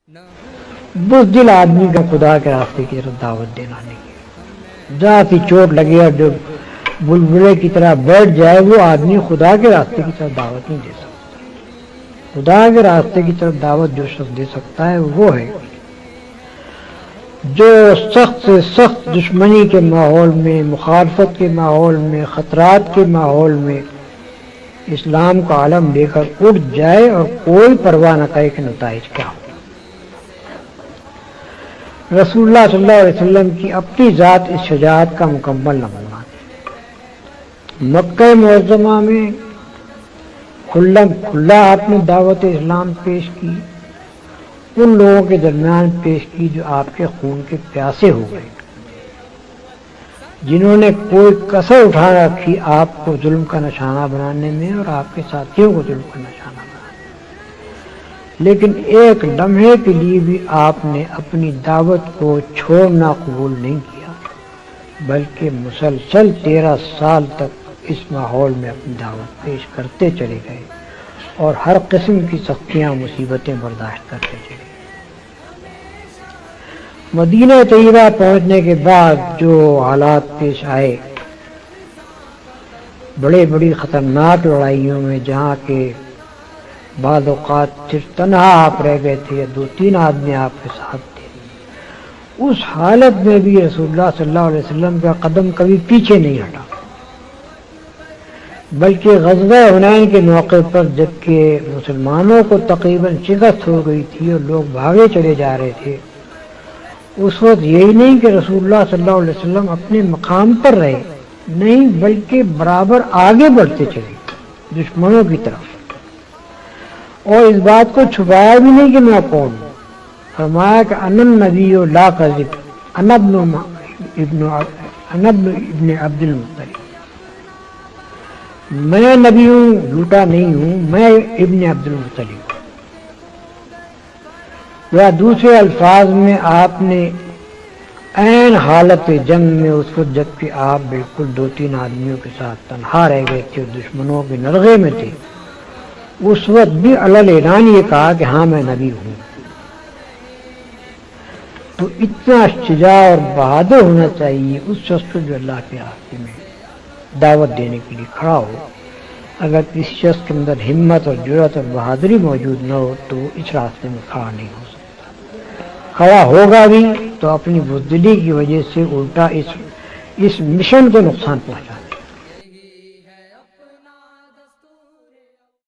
بزدل آدمی کا خدا کے راستے کی طرف دعوت دینا نہیں، ذاتی چوٹ لگے اور جو بلبلے کی طرح بیٹھ جائے وہ آدمی خدا کے راستے کی طرف دعوت نہیں دے سکتا۔ خدا کے راستے کی طرف دعوت جو شخص دے سکتا ہے وہ ہے جو سخت سے سخت دشمنی کے ماحول میں، مخالفت کے ماحول میں، خطرات کے ماحول میں اسلام کا علم لے کر اٹھ جائے اور کوئی پرواہ نہ کرے کہ نتائج کیا ہو۔ رسول اللہ صلی اللہ علیہ وسلم کی اپنی ذات اس شجاعت کا مکمل نمونہ ہے۔ مکہ معظمہ میں کھلا آپ نے دعوت اسلام پیش کی، ان لوگوں کے درمیان پیش کی جو آپ کے خون کے پیاسے ہو گئے، جنہوں نے کوئی کسر اٹھا رکھی آپ کو ظلم کا نشانہ بنانے میں اور آپ کے ساتھیوں کو ظلم کا نشانہ بنانے میں، لیکن ایک لمحے کے لیے بھی آپ نے اپنی دعوت کو چھوڑنا قبول نہیں کیا، بلکہ مسلسل 13 سال تک اس ماحول میں اپنی دعوت پیش کرتے چلے گئے اور ہر قسم کی سختیاں مصیبتیں برداشت کرتے چلے گئے۔ مدینہ طیبہ پہنچنے کے بعد جو حالات پیش آئے، بڑی خطرناک لڑائیوں میں جہاں کے بعض اوقات صرف تنہا آپ رہ گئے تھے یا 2-3 آدمی آپ کے ساتھ تھے، اس حالت میں بھی رسول اللہ صلی اللہ علیہ وسلم کا قدم کبھی پیچھے نہیں ہٹا، بلکہ غزوہ حنین کے موقع پر جبکہ مسلمانوں کو تقریباً شکست ہو گئی تھی اور لوگ بھاگے چلے جا رہے تھے، اس وقت یہی نہیں کہ رسول اللہ صلی اللہ علیہ وسلم اپنے مقام پر رہے، نہیں بلکہ برابر آگے بڑھتے چلے دشمنوں کی طرف، اور اس بات کو چھپایا بھی نہیں کہ میں کون ہوں۔ فرمایا کہ انا النبی لا کذب، انا ابن عبد المطلب، میں نبی ہوں، جھوٹا نہیں ہوں، میں ابن عبد المطلب۔ یا دوسرے الفاظ میں آپ نے عین حالت جنگ میں اس وقت جبکہ آپ بالکل 2-3 آدمیوں کے ساتھ تنہا رہ گئے تھے اور دشمنوں کے نرغے میں تھے، اس وقت بھی علل اعلان یہ کہا کہ ہاں میں نبی ہوں۔ تو اتنا شجاع اور بہادر ہونا چاہیے اس شخص کو جو اللہ کے راستے میں دعوت دینے کے لیے کھڑا ہو۔ اگر کسی شخص کے اندر ہمت اور جرأت اور بہادری موجود نہ ہو تو وہ اس راستے میں کھڑا نہیں ہو سکتا، کھڑا ہوگا بھی تو اپنی بزدلی کی وجہ سے الٹا اس مشن کو نقصان پہنچا۔